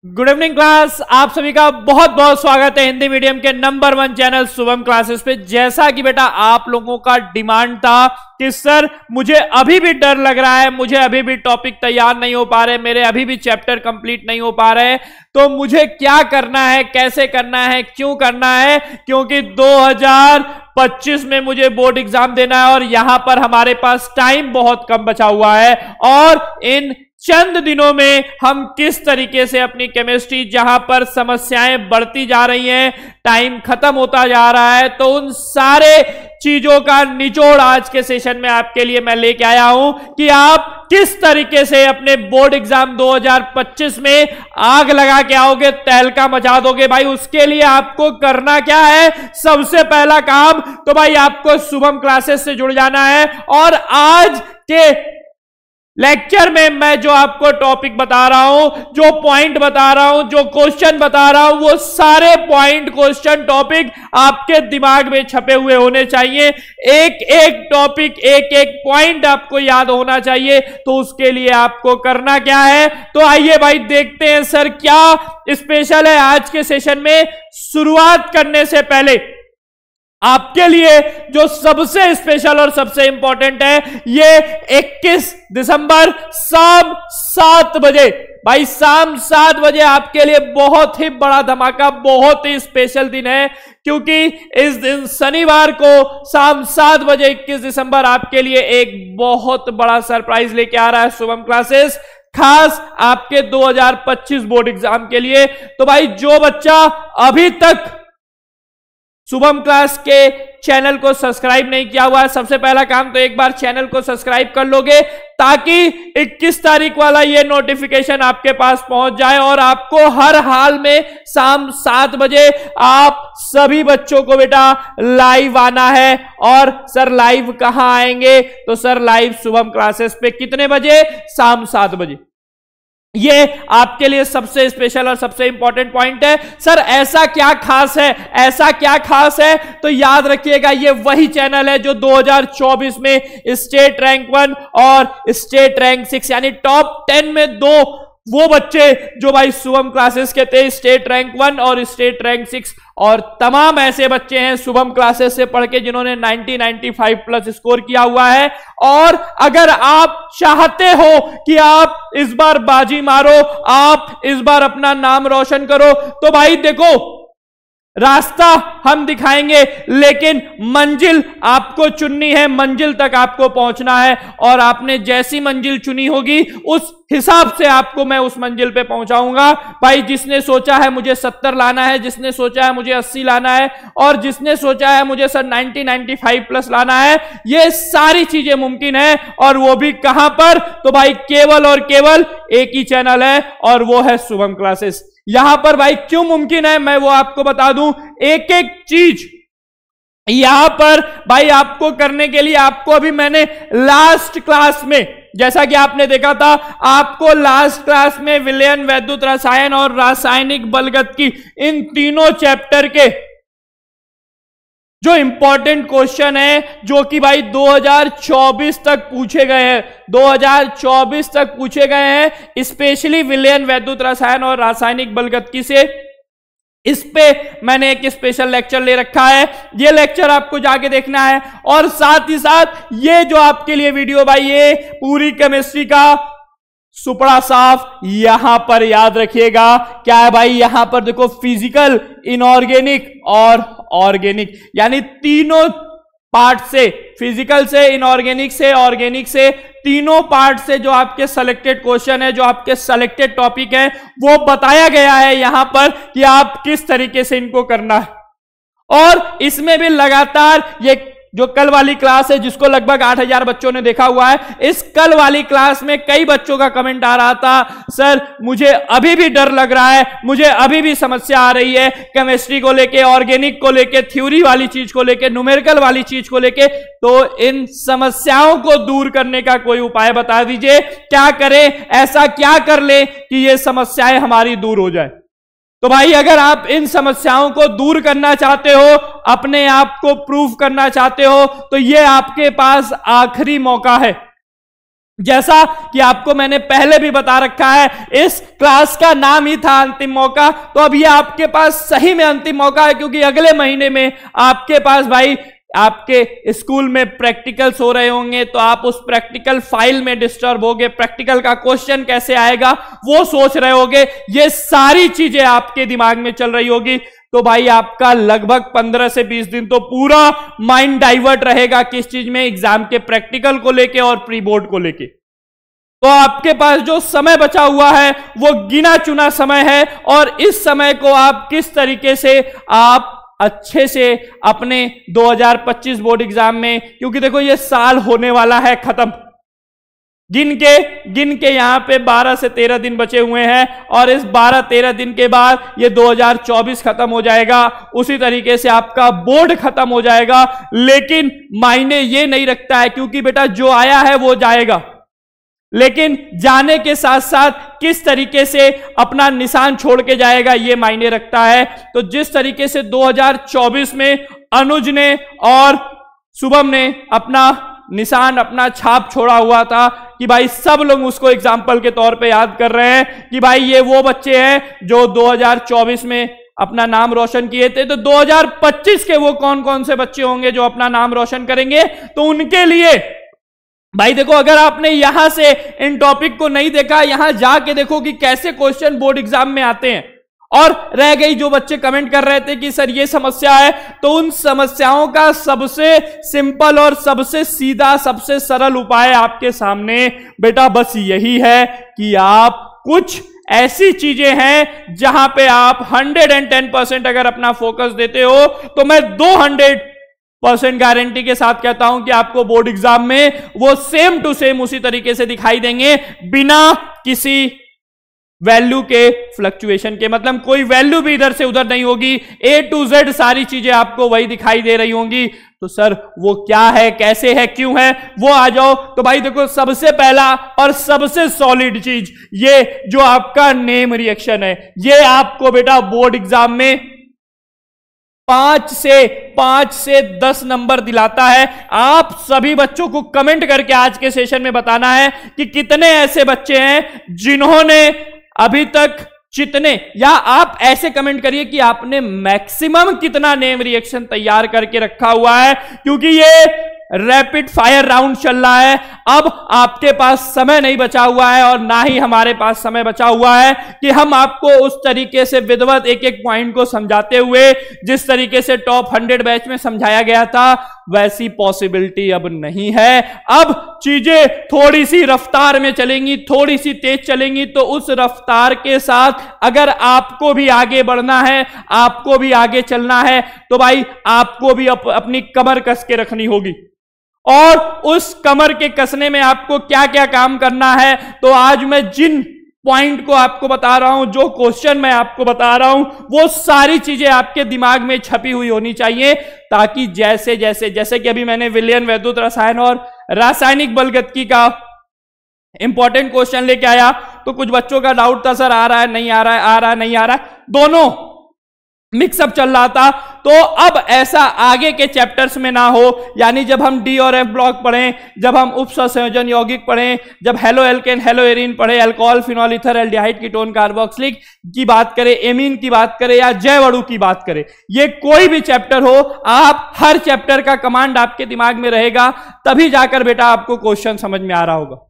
Good evening class. आप सभी का बहुत बहुत स्वागत है हिंदी मीडियम के नंबर 1 चैनल शुभम क्लासेस पे। जैसा कि बेटा आप लोगों का डिमांड था कि सर मुझे अभी भी डर लग रहा है, मुझे अभी भी टॉपिक तैयार नहीं हो पा रहे, मेरे अभी भी चैप्टर कंप्लीट नहीं हो पा रहे, तो मुझे क्या करना है, कैसे करना है, क्यों करना है? क्योंकि 2025 में मुझे बोर्ड एग्जाम देना है और यहां पर हमारे पास टाइम बहुत कम बचा हुआ है और इन चंद दिनों में हम किस तरीके से अपनी केमिस्ट्री, जहां पर समस्याएं बढ़ती जा रही हैं, टाइम खत्म होता जा रहा है, तो उन सारे चीजों का निचोड़ आज के सेशन में आपके लिए मैं लेके आया हूं कि आप किस तरीके से अपने बोर्ड एग्जाम 2025 में आग लगा के आओगे, तहलका मचा दोगे। भाई उसके लिए आपको करना क्या है? सबसे पहला काम तो भाई आपको शुभम क्लासेस से जुड़ जाना है और आज के लेक्चर में मैं जो आपको टॉपिक बता रहा हूं, जो पॉइंट बता रहा हूं, जो क्वेश्चन बता रहा हूं, वो सारे पॉइंट, क्वेश्चन, टॉपिक आपके दिमाग में छपे हुए होने चाहिए। एक एक टॉपिक, एक एक पॉइंट आपको याद होना चाहिए। तो उसके लिए आपको करना क्या है? तो आइए भाई देखते हैं सर क्या स्पेशल है आज के सेशन में। शुरुआत करने से पहले आपके लिए जो सबसे स्पेशल और सबसे इंपॉर्टेंट है, ये 21 दिसंबर शाम 7 बजे, भाई शाम 7 बजे आपके लिए बहुत ही बड़ा धमाका, बहुत ही स्पेशल दिन है। क्योंकि इस दिन शनिवार को शाम 7 बजे 21 दिसंबर आपके लिए एक बहुत बड़ा सरप्राइज लेके आ रहा है शुभम क्लासेस, खास आपके 2025 बोर्ड एग्जाम के लिए। तो भाई जो बच्चा अभी तक शुभम क्लास के चैनल को सब्सक्राइब नहीं किया हुआ है, सबसे पहला काम तो एक बार चैनल को सब्सक्राइब कर लोगे ताकि 21 तारीख वाला ये नोटिफिकेशन आपके पास पहुंच जाए और आपको हर हाल में शाम 7 बजे आप सभी बच्चों को बेटा लाइव आना है। और सर लाइव कहां आएंगे? तो सर लाइव शुभम क्लासेस पे कितने बजे? शाम 7 बजे। ये आपके लिए सबसे स्पेशल और सबसे इंपॉर्टेंट पॉइंट है। सर ऐसा क्या खास है, ऐसा क्या खास है? तो याद रखिएगा ये वही चैनल है जो 2024 में स्टेट रैंक 1 और स्टेट रैंक 6 यानी टॉप 10 में वो बच्चे जो भाई शुभम क्लासेस के थे, स्टेट रैंक 1 और स्टेट रैंक 6, और तमाम ऐसे बच्चे हैं शुभम क्लासेस से पढ़ के जिन्होंने 95 प्लस स्कोर किया हुआ है। और अगर आप चाहते हो कि आप इस बार बाजी मारो, आप इस बार अपना नाम रोशन करो, तो भाई देखो रास्ता हम दिखाएंगे लेकिन मंजिल आपको चुननी है, मंजिल तक आपको पहुंचना है और आपने जैसी मंजिल चुनी होगी उस हिसाब से आपको मैं उस मंजिल पे पहुंचाऊंगा। भाई जिसने सोचा है मुझे 70 लाना है, जिसने सोचा है मुझे 80 लाना है और जिसने सोचा है मुझे सर 95 प्लस लाना है, ये सारी चीजें मुमकिन है। और वो भी कहां पर? तो भाई केवल और केवल एक ही चैनल है और वो है शुभम क्लासेस। यहां पर भाई क्यों मुमकिन है मैं वो आपको बता दूं। एक एक चीज यहां पर भाई आपको करने के लिए आपको अभी मैंने लास्ट क्लास में, जैसा कि आपने देखा था, आपको लास्ट क्लास में विलयन, वैद्युत रसायन और रासायनिक बलगत इन तीनों चैप्टर के जो इंपॉर्टेंट क्वेश्चन है, जो कि भाई 2024 तक पूछे गए हैं, 2024 तक पूछे गए हैं, स्पेशली विलयन, वैद्युत रसायन और रासायनिक बलगतकी से, इस पे मैंने एक स्पेशल लेक्चर ले रखा है। ये लेक्चर आपको जाके देखना है और साथ ही साथ ये जो आपके लिए वीडियो भाई, ये पूरी केमिस्ट्री का सुपड़ा साफ यहां पर याद रखिएगा। क्या है भाई? यहां पर देखो फिजिकल, इनऑर्गेनिक और ऑर्गेनिक, यानी तीनों पार्ट से, फिजिकल से, इनऑर्गेनिक से, ऑर्गेनिक से, तीनों पार्ट से जो आपके सेलेक्टेड क्वेश्चन है, जो आपके सेलेक्टेड टॉपिक है, वो बताया गया है यहां पर कि आप किस तरीके से इनको करना है। और इसमें भी लगातार ये जो कल वाली क्लास है जिसको लगभग 8000 बच्चों ने देखा हुआ है, इस कल वाली क्लास में कई बच्चों का कमेंट आ रहा था, सर मुझे अभी भी डर लग रहा है, मुझे अभी भी समस्या आ रही है केमिस्ट्री को लेके, ऑर्गेनिक को लेके, थ्योरी वाली चीज को लेके, न्यूमेरिकल वाली चीज को लेके। तो इन समस्याओं को दूर करने का कोई उपाय बता दीजिए, क्या करें, ऐसा क्या कर ले कि ये समस्याएं हमारी दूर हो जाए। तो भाई अगर आप इन समस्याओं को दूर करना चाहते हो, अपने आप को प्रूव करना चाहते हो, तो ये आपके पास आखिरी मौका है। जैसा कि आपको मैंने पहले भी बता रखा है, इस क्लास का नाम ही था अंतिम मौका। तो अब ये आपके पास सही में अंतिम मौका है, क्योंकि अगले महीने में आपके पास भाई आपके स्कूल में प्रैक्टिकल्स हो रहे होंगे, तो आप उस प्रैक्टिकल फाइल में डिस्टर्ब होगे, प्रैक्टिकल का क्वेश्चन कैसे आएगा वो सोच रहे होगे, ये सारी चीजें आपके दिमाग में चल रही होगी। तो भाई आपका लगभग 15 से 20 दिन तो पूरा माइंड डाइवर्ट रहेगा किस चीज में, एग्जाम के प्रैक्टिकल को लेके और प्री बोर्ड को लेके। तो आपके पास जो समय बचा हुआ है वो गिना चुना समय है, और इस समय को आप किस तरीके से आप अच्छे से अपने 2025 बोर्ड एग्जाम में, क्योंकि देखो ये साल होने वाला है खत्म, गिन के यहां पे 12 से 13 दिन बचे हुए हैं, और इस 12-13 दिन के बाद ये 2024 खत्म हो जाएगा, उसी तरीके से आपका बोर्ड खत्म हो जाएगा। लेकिन मायने ये नहीं रखता है, क्योंकि बेटा जो आया है वो जाएगा, लेकिन जाने के साथ साथ किस तरीके से अपना निशान छोड़ के जाएगा ये मायने रखता है। तो जिस तरीके से 2024 में अनुज ने और शुभम ने अपना निशान, अपना छाप छोड़ा हुआ था कि भाई सब लोग उसको एग्जाम्पल के तौर पे याद कर रहे हैं कि भाई ये वो बच्चे हैं जो 2024 में अपना नाम रोशन किए थे। तो 2025 के वो कौन कौन से बच्चे होंगे जो अपना नाम रोशन करेंगे, तो उनके लिए भाई देखो, अगर आपने यहां से इन टॉपिक को नहीं देखा, यहां जाके देखो कि कैसे क्वेश्चन बोर्ड एग्जाम में आते हैं। और रह गई जो बच्चे कमेंट कर रहे थे कि सर ये समस्या है, तो उन समस्याओं का सबसे सिंपल और सबसे सीधा, सबसे सरल उपाय आपके सामने बेटा बस यही है कि आप कुछ ऐसी चीजें हैं जहां पे आप 110% अगर अपना फोकस देते हो, तो मैं 200% गारंटी के साथ कहता हूं कि आपको बोर्ड एग्जाम में वो सेम टू सेम उसी तरीके से दिखाई देंगे, बिना किसी वैल्यू के फ्लक्चुएशन के। मतलब कोई वैल्यू भी इधर से उधर नहीं होगी, A to Z सारी चीजें आपको वही दिखाई दे रही होंगी। तो सर वो क्या है, कैसे है, क्यों है, वो आ जाओ। तो भाई देखो, सबसे पहला और सबसे सॉलिड चीज ये जो आपका नेम रिएक्शन है, ये आपको बेटा बोर्ड एग्जाम में 5 से 10 नंबर दिलाता है। आप सभी बच्चों को कमेंट करके आज के सेशन में बताना है कि कितने ऐसे बच्चे हैं जिन्होंने अभी तक जितने, या आप ऐसे कमेंट करिए कि आपने मैक्सिमम कितना नेम रिएक्शन तैयार करके रखा हुआ है, क्योंकि ये रैपिड फायर राउंड चल रहा है। अब आपके पास समय नहीं बचा हुआ है और ना ही हमारे पास समय बचा हुआ है कि हम आपको उस तरीके से विधिवत एक एक पॉइंट को समझाते हुए, जिस तरीके से टॉप 100 बैच में समझाया गया था, वैसी पॉसिबिलिटी अब नहीं है। अब चीजें थोड़ी सी रफ्तार में चलेंगी, थोड़ी सी तेज चलेंगी। तो उस रफ्तार के साथ अगर आपको भी आगे बढ़ना है, आपको भी आगे चलना है, तो भाई आपको भी अपनी कमर कस के रखनी होगी। और उस कमर के कसने में आपको क्या क्या काम करना है, तो आज मैं जिन पॉइंट को आपको बता रहा हूं, जो क्वेश्चन मैं आपको बता रहा हूं, वो सारी चीजें आपके दिमाग में छपी हुई होनी चाहिए, ताकि जैसे कि अभी मैंने विलयन वैद्युत रसायन और रासायनिक बलगतिकी का इंपॉर्टेंट क्वेश्चन लेके आया, तो कुछ बच्चों का डाउट था सर आ रहा है नहीं आ रहा है, आ रहा है नहीं आ रहा है, दोनों मिक्सअप चल रहा था। तो अब ऐसा आगे के चैप्टर्स में ना हो, यानी जब हम डी और एफ ब्लॉक पढ़ें, जब हम उपसंयोजन यौगिक पढ़ें, जब हेलो एल्केन हेलो एरीन पढ़े, alcohol phenol ether aldehyde ketone carboxylic की बात करें, एमीन की बात करें या जैव अणु की बात करें, ये कोई भी चैप्टर हो, आप हर चैप्टर का कमांड आपके दिमाग में रहेगा, तभी जाकर बेटा आपको क्वेश्चन समझ में आ रहा होगा।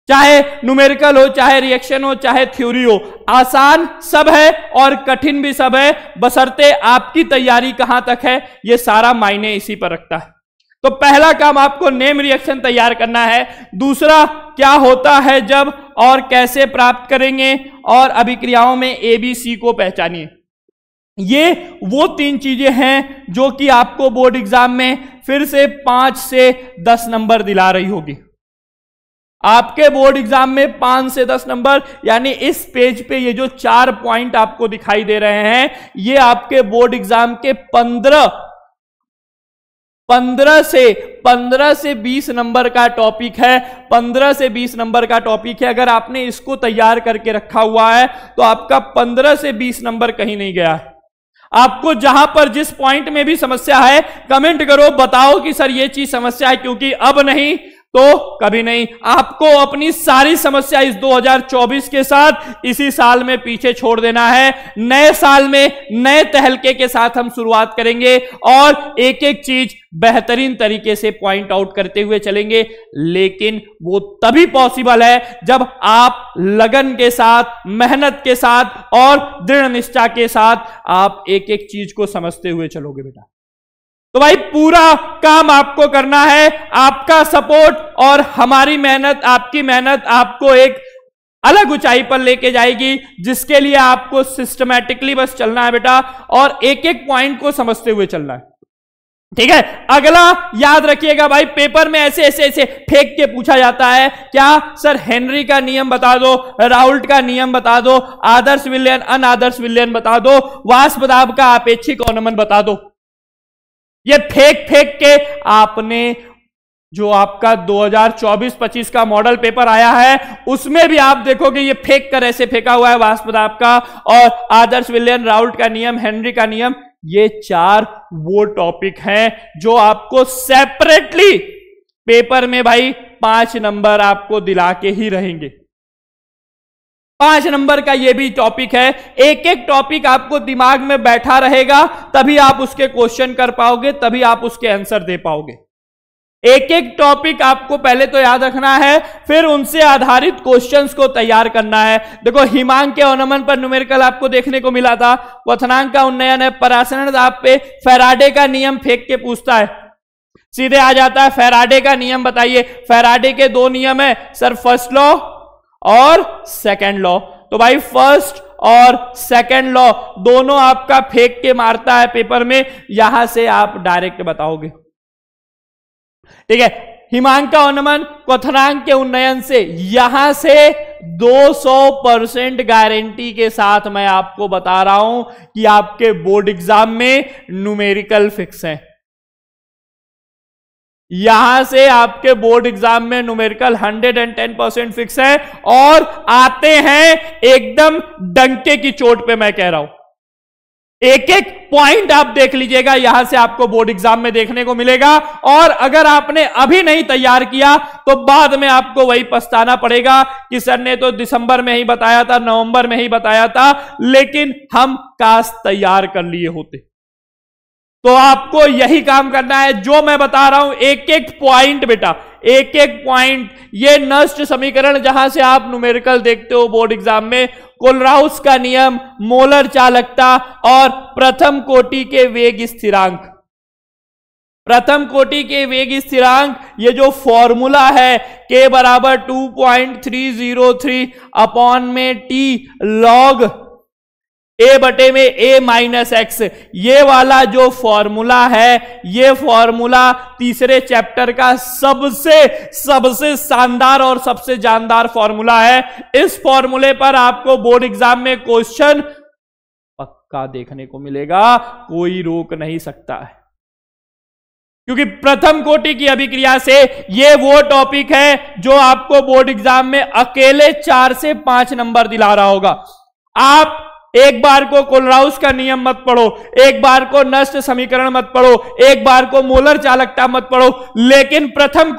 चाहे न्यूमेरिकल हो, चाहे रिएक्शन हो, चाहे थ्योरी हो, आसान सब है और कठिन भी सब है, बशर्ते आपकी तैयारी कहां तक है, ये सारा मायने इसी पर रखता है। तो पहला काम आपको नेम रिएक्शन तैयार करना है। दूसरा, क्या होता है जब और कैसे प्राप्त करेंगे, और अभिक्रियाओं में ABC को पहचानिए। ये वो 3 चीजें हैं जो कि आपको बोर्ड एग्जाम में फिर से 5 से 10 नंबर दिला रही होगी। आपके बोर्ड एग्जाम में 5 से 10 नंबर, यानी इस पेज पे ये जो 4 पॉइंट आपको दिखाई दे रहे हैं, ये आपके बोर्ड एग्जाम के 15 से 20 नंबर का टॉपिक है। 15 से 20 नंबर का टॉपिक है। अगर आपने इसको तैयार करके रखा हुआ है, तो आपका 15 से 20 नंबर कहीं नहीं गया है। आपको जहां पर जिस पॉइंट में भी समस्या है, कमेंट करो, बताओ कि सर ये चीज समस्या है, क्योंकि अब नहीं, तो कभी नहीं। आपको अपनी सारी समस्या इस 2024 के साथ इसी साल में पीछे छोड़ देना है। नए साल में नए तहलके के साथ हम शुरुआत करेंगे और एक एक चीज बेहतरीन तरीके से पॉइंट आउट करते हुए चलेंगे, लेकिन वो तभी पॉसिबल है जब आप लगन के साथ, मेहनत के साथ और दृढ़ निष्ठा के साथ आप एक एक चीज को समझते हुए चलोगे बेटा। तो भाई पूरा काम आपको करना है, आपका सपोर्ट और हमारी मेहनत, आपकी मेहनत आपको एक अलग ऊंचाई पर लेके जाएगी, जिसके लिए आपको सिस्टमैटिकली बस चलना है बेटा और एक एक पॉइंट को समझते हुए चलना है। ठीक है, अगला याद रखिएगा भाई, पेपर में ऐसे ऐसे ऐसे फेंक के पूछा जाता है, क्या सर हेनरी का नियम बता दो, राउल्ट का नियम बता दो, आदर्श विलयन अनादर्श विलयन बता दो, वाष्पदाब का आपेक्षिक अवनमन बता दो। ये फेंक फेंक के आपने जो आपका 2024-25 का मॉडल पेपर आया है उसमें भी आप देखोगे ये फेंक कर ऐसे फेंका हुआ है वाष्पदाब का और आदर्श विलयन, राउल्ट का नियम, हेनरी का नियम। ये 4 वो टॉपिक हैं जो आपको सेपरेटली पेपर में भाई 5 नंबर आपको दिला के ही रहेंगे। 5 नंबर का ये भी टॉपिक है। एक एक टॉपिक आपको दिमाग में बैठा रहेगा, तभी आप उसके क्वेश्चन कर पाओगे, तभी आप उसके आंसर दे पाओगे। एक एक टॉपिक आपको पहले तो याद रखना है, फिर उनसे आधारित क्वेश्चंस को तैयार करना है। देखो हिमांक के अवनमन पर न्यूमेरिकल आपको देखने को मिला था, क्वथनांक का उन्नयन है, परासरण दाब पे फैराडे का नियम फेंक के पूछता है, सीधे आ जाता है फैराडे का नियम बताइए। फैराडे के 2 नियम है सर, फर्स्ट लॉ और सेकंड लॉ। तो भाई फर्स्ट और सेकंड लॉ दोनों आपका फेंक के मारता है पेपर में, यहां से आप डायरेक्ट बताओगे। ठीक है, हिमांक का अवनमन, क्वथनांक के उन्नयन से यहां से 200% गारंटी के साथ मैं आपको बता रहा हूं कि आपके बोर्ड एग्जाम में न्यूमेरिकल फिक्स है। यहां से आपके बोर्ड एग्जाम में न्यूमेरिकल 110% फिक्स है और आते हैं एकदम डंके की चोट पे। मैं कह रहा हूं एक एक पॉइंट आप देख लीजिएगा, यहां से आपको बोर्ड एग्जाम में देखने को मिलेगा। और अगर आपने अभी नहीं तैयार किया तो बाद में आपको वही पछताना पड़ेगा कि सर ने तो दिसंबर में ही बताया था, नवंबर में ही बताया था, लेकिन हम काश तैयार कर लिए होते। तो आपको यही काम करना है जो मैं बता रहा हूं, एक एक पॉइंट बेटा, एक एक पॉइंट। ये नष्ट समीकरण जहां से आप न्यूमेरिकल देखते हो बोर्ड एग्जाम में, कोलराउस का नियम, मोलर चालकता और प्रथम कोटि के वेग स्थिरांक। प्रथम कोटि के वेग स्थिरांक, ये जो फॉर्मूला है k बराबर 2.303 अपॉन में t log a बटे में a माइनस एक्स, ये वाला जो फॉर्मूला है, ये फॉर्मूला तीसरे चैप्टर का सबसे शानदार और सबसे जानदार फॉर्मूला है। इस फॉर्मूले पर आपको बोर्ड एग्जाम में क्वेश्चन पक्का देखने को मिलेगा, कोई रोक नहीं सकता है, क्योंकि प्रथम कोटि की अभिक्रिया से ये वो टॉपिक है जो आपको बोर्ड एग्जाम में अकेले 4 से 5 नंबर दिला रहा होगा। आप एक बार को कोलराउस का नियम मत पढ़ो, एक बार को नष्ट समीकरण मत पढ़ो, एक बार को मोलर चालकता मत पढ़ो, लेकिन प्रथम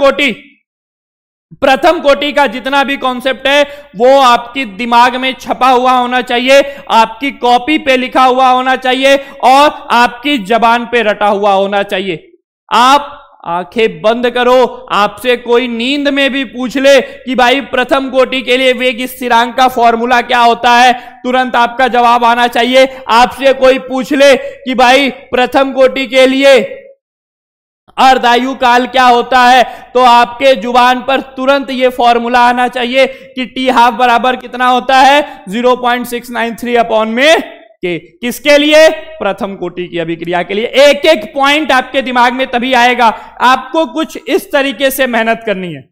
कोटि का जितना भी कॉन्सेप्ट है वो आपकी दिमाग में छपा हुआ होना चाहिए, आपकी कॉपी पे लिखा हुआ होना चाहिए और आपकी जबान पे रटा हुआ होना चाहिए। आप आंखें बंद करो, आपसे कोई नींद में भी पूछ ले कि भाई प्रथम कोटि के लिए वेग स्थिरांक का फॉर्मूला क्या होता है, तुरंत आपका जवाब आना चाहिए। आपसे कोई पूछ ले कि भाई प्रथम कोटि के लिए अर्धायु काल क्या होता है, तो आपके जुबान पर तुरंत ये फॉर्मूला आना चाहिए कि टी हाफ बराबर कितना होता है, 0.693 अपॉन में के। किसके लिए? प्रथम कोटि की अभिक्रिया के लिए। एक एक पॉइंट आपके दिमाग में तभी आएगा। आपको कुछ इस तरीके से मेहनत करनी है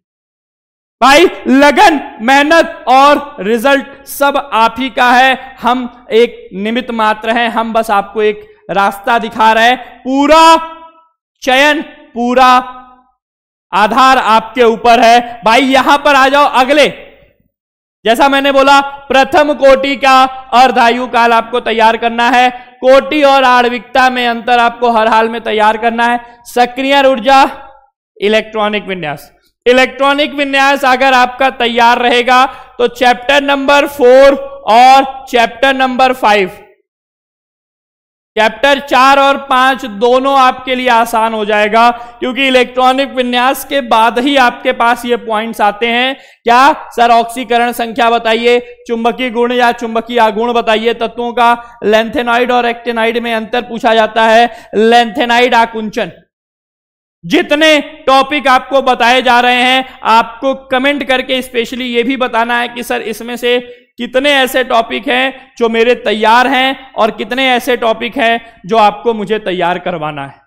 भाई, लगन, मेहनत और रिजल्ट सब आप ही का है। हम एक निमित्त मात्र हैं, हम बस आपको एक रास्ता दिखा रहे हैं। पूरा चयन, पूरा आधार आपके ऊपर है भाई। यहां पर आ जाओ अगले, जैसा मैंने बोला प्रथम कोटि का अर्धायु काल आपको तैयार करना है। कोटि और आणविकता में अंतर आपको हर हाल में तैयार करना है। सक्रिय ऊर्जा, इलेक्ट्रॉनिक विन्यास, इलेक्ट्रॉनिक विन्यास अगर आपका तैयार रहेगा तो चैप्टर नंबर 4 और चैप्टर नंबर 5, चैप्टर 4 और 5 दोनों आपके लिए आसान हो जाएगा, क्योंकि इलेक्ट्रॉनिक विन्यास के बाद ही आपके पास ये पॉइंट्स आते हैं। क्या सर? ऑक्सीकरण संख्या बताइए, चुंबकीय गुण या चुंबकीय आघूर्ण बताइए, तत्वों का लैंथेनाइड और एक्टिनाइड में अंतर पूछा जाता है, लैंथेनाइड आकुंचन। जितने टॉपिक आपको बताए जा रहे हैं, आपको कमेंट करके स्पेशली ये भी बताना है कि सर इसमें से कितने ऐसे टॉपिक हैं जो मेरे तैयार हैं और कितने ऐसे टॉपिक हैं जो आपको मुझे तैयार करवाना है।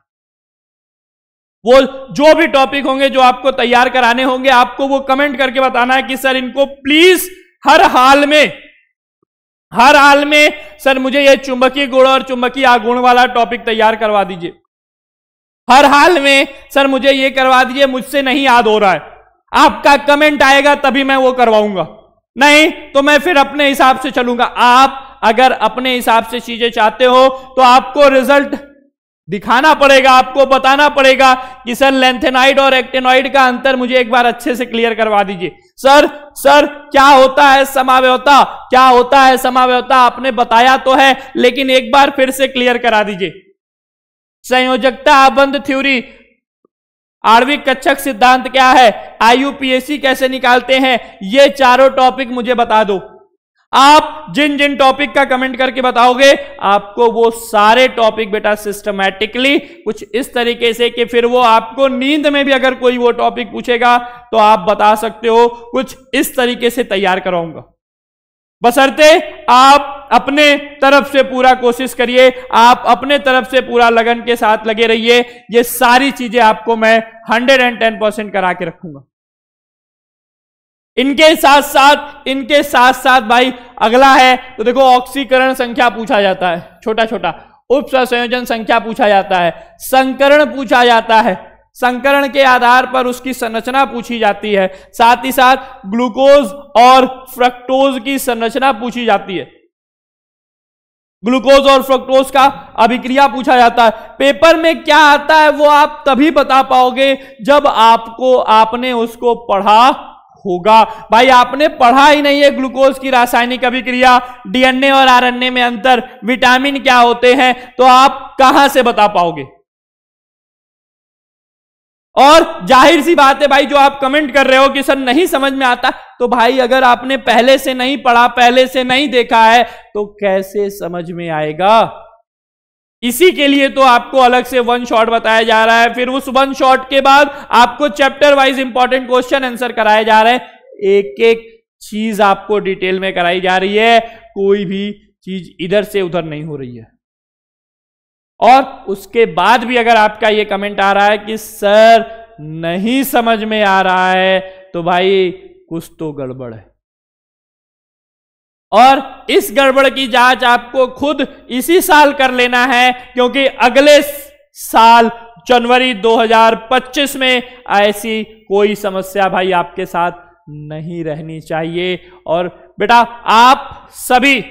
वो जो भी टॉपिक होंगे जो आपको तैयार कराने होंगे, आपको वो कमेंट करके बताना है कि सर इनको प्लीज हर हाल में सर मुझे ये चुंबकीय गुण और चुंबकीय आघूर्ण वाला टॉपिक तैयार करवा दीजिए। हर हाल में सर मुझे ये करवा दीजिए, मुझसे नहीं याद हो रहा है। आपका कमेंट आएगा तभी मैं वो करवाऊंगा, नहीं तो मैं फिर अपने हिसाब से चलूंगा। आप अगर अपने हिसाब से चीजें चाहते हो तो आपको रिजल्ट दिखाना पड़ेगा, आपको बताना पड़ेगा कि सर लैंथेनाइड और एक्टिनॉइड का अंतर मुझे एक बार अच्छे से क्लियर करवा दीजिए। सर क्या होता है समावयवता, क्या होता है समावयवता? आपने बताया तो है, लेकिन एक बार फिर से क्लियर करा दीजिए। संयोजकता आबंध थ्योरी, आणविक कक्षक सिद्धांत क्या है, आईयूपीएसी कैसे निकालते हैं, ये चारों टॉपिक मुझे बता दो। आप जिन जिन टॉपिक का कमेंट करके बताओगे, आपको वो सारे टॉपिक बेटा सिस्टमैटिकली कुछ इस तरीके से कि फिर वो आपको नींद में भी अगर कोई वो टॉपिक पूछेगा तो आप बता सकते हो, कुछ इस तरीके से तैयार कराऊंगा। बशर्ते आप अपने तरफ से पूरा कोशिश करिए, आप अपने तरफ से पूरा लगन के साथ लगे रहिए। ये सारी चीजें आपको मैं 110% करा के रखूंगा। इनके साथ साथ भाई अगला है तो देखो, ऑक्सीकरण संख्या पूछा जाता है, छोटा छोटा उप संयोजन संख्या पूछा जाता है, संकरण पूछा जाता है, संकरण के आधार पर उसकी संरचना पूछी जाती है, साथ ही साथ ग्लूकोज और फ्रक्टोज की संरचना पूछी जाती है, ग्लूकोज और फ्रक्टोज का अभिक्रिया पूछा जाता है। पेपर में क्या आता है वो आप तभी बता पाओगे जब आपने उसको पढ़ा होगा। भाई आपने पढ़ा ही नहीं है ग्लूकोज की रासायनिक अभिक्रिया, डीएनए और आरएनए में अंतर, विटामिन क्या होते हैं, तो आप कहां से बता पाओगे? और जाहिर सी बात है भाई, जो आप कमेंट कर रहे हो कि सर नहीं समझ में आता, तो भाई अगर आपने पहले से नहीं पढ़ा, पहले से नहीं देखा है, तो कैसे समझ में आएगा? इसी के लिए तो आपको अलग से वन शॉट बताया जा रहा है। फिर उस वन शॉट के बाद आपको chapter wise important question answer कराए जा रहे हैं। एक एक चीज आपको डिटेल में कराई जा रही है, कोई भी चीज इधर से उधर नहीं हो रही है। और उसके बाद भी अगर आपका ये कमेंट आ रहा है कि सर नहीं समझ में आ रहा है, तो भाई कुछ तो गड़बड़ है। और इस गड़बड़ की जांच आपको खुद इसी साल कर लेना है, क्योंकि अगले साल जनवरी 2025 में ऐसी कोई समस्या भाई आपके साथ नहीं रहनी चाहिए। और बेटा आप सभी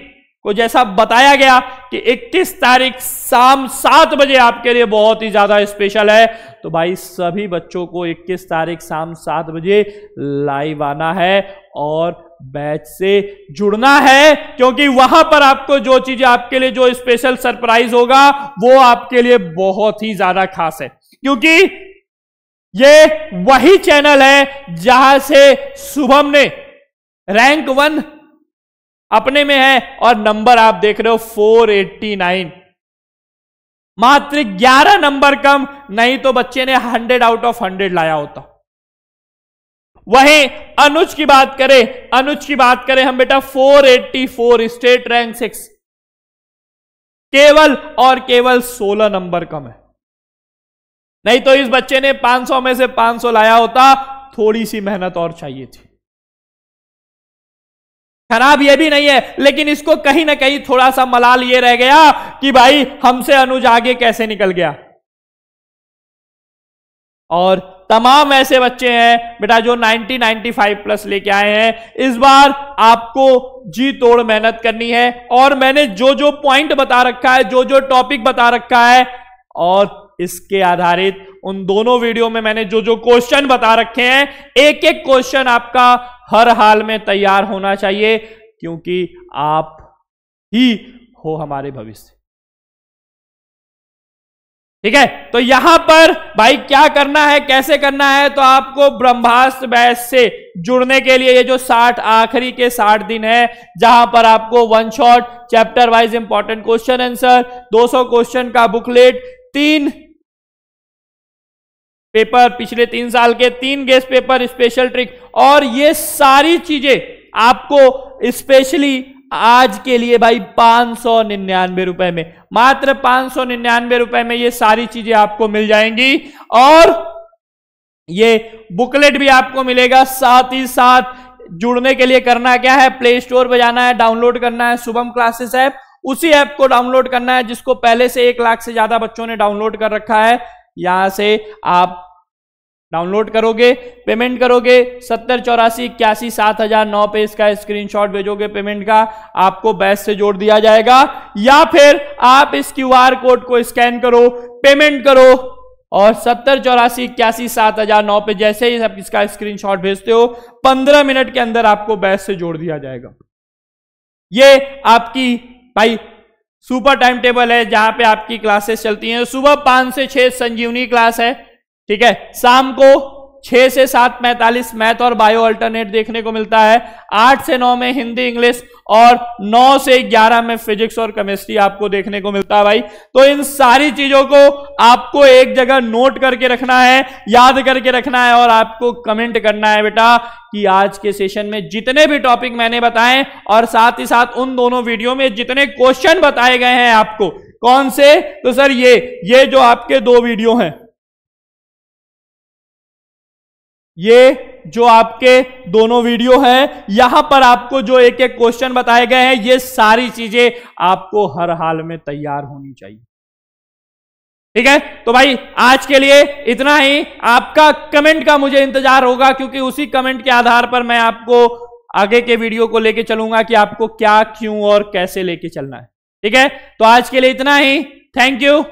को जैसा बताया गया कि 21 तारीख शाम 7 बजे आपके लिए बहुत ही ज्यादा स्पेशल है, तो भाई सभी बच्चों को 21 तारीख शाम 7 बजे लाइव आना है और बैच से जुड़ना है, क्योंकि वहां पर आपको जो चीजें आपके लिए जो स्पेशल सरप्राइज होगा वो आपके लिए बहुत ही ज्यादा खास है। क्योंकि ये वही चैनल है जहां से शुभम ने रैंक 1 अपने में है और नंबर आप देख रहे हो 489, मात्र 11 नंबर कम, नहीं तो बच्चे ने 100 आउट ऑफ 100 लाया होता। वहीं अनुज की बात करें हम बेटा 484 स्टेट रैंक 6, केवल और केवल 16 नंबर कम है। नहीं तो इस बच्चे ने 500 में से 500 लाया होता, थोड़ी सी मेहनत और चाहिए थी। खराब ये भी नहीं है, लेकिन इसको कहीं ना कहीं थोड़ा सा मलाल ये रह गया कि भाई हमसे अनुज आगे कैसे निकल गया। और तमाम ऐसे बच्चे हैं बेटा जो 90-95 प्लस लेके आए हैं। इस बार आपको जी तोड़ मेहनत करनी है, और मैंने जो जो पॉइंट बता रखा है, जो जो टॉपिक बता रखा है, और इसके आधारित उन दोनों वीडियो में मैंने जो जो क्वेश्चन बता रखे हैं, एक एक क्वेश्चन आपका हर हाल में तैयार होना चाहिए, क्योंकि आप ही हो हमारे भविष्य। ठीक है, तो यहां पर भाई क्या करना है, कैसे करना है, तो आपको ब्रह्मास्त्र बैच से जुड़ने के लिए ये जो 60 आखिरी के 60 दिन है, जहां पर आपको one shot chapter wise important question answer, 200 question का बुकलेट, 3 पेपर पिछले 3 साल के, 3 गेस्ट पेपर, स्पेशल ट्रिक, और ये सारी चीजें आपको स्पेशली आज के लिए भाई 599 रुपए में, मात्र 599 रुपए में ये सारी चीजें आपको मिल जाएंगी। और ये बुकलेट भी आपको मिलेगा। साथ ही साथ जुड़ने के लिए करना क्या है, प्ले स्टोर पे जाना है, डाउनलोड करना है शुभम क्लासेस ऐप, उसी ऐप को डाउनलोड करना है जिसको पहले से 1 लाख से ज्यादा बच्चों ने डाउनलोड कर रखा है। यहां से आप डाउनलोड करोगे, पेमेंट करोगे, 7084817009 पे इसका स्क्रीनशॉट भेजोगे पेमेंट का, आपको बैच से जोड़ दिया जाएगा। या फिर आप इस QR कोड को स्कैन करो, पेमेंट करो, और 7084817009 पे जैसे ही आप इसका स्क्रीनशॉट भेजते हो, 15 मिनट के अंदर आपको बैच से जोड़ दिया जाएगा। ये आपकी भाई सुपर टाइम टेबल है, जहां पे आपकी क्लासेस चलती हैं। सुबह 5 से 6 संजीवनी क्लास है, ठीक है, शाम को 6 से 7:45 मैथ और बायो अल्टरनेट देखने को मिलता है, 8 से 9 में हिंदी इंग्लिश, और 9 से 11 में फिजिक्स और केमिस्ट्री आपको देखने को मिलता है भाई। तो इन सारी चीजों को आपको एक जगह नोट करके रखना है, याद करके रखना है, और आपको कमेंट करना है बेटा कि आज के सेशन में जितने भी टॉपिक मैंने बताए, और साथ ही साथ उन दोनों वीडियो में जितने क्वेश्चन बताए गए हैं आपको, कौन से, तो सर ये जो आपके 2 वीडियो हैं, ये जो आपके दोनों वीडियो हैं, यहां पर आपको जो एक एक क्वेश्चन बताए गए हैं, ये सारी चीजें आपको हर हाल में तैयार होनी चाहिए। ठीक है, तो भाई आज के लिए इतना ही। आपका कमेंट का मुझे इंतजार होगा, क्योंकि उसी कमेंट के आधार पर मैं आपको आगे के वीडियो को लेके चलूंगा कि आपको क्या, क्यों और कैसे लेके चलना है। ठीक है, तो आज के लिए इतना ही। Thank you.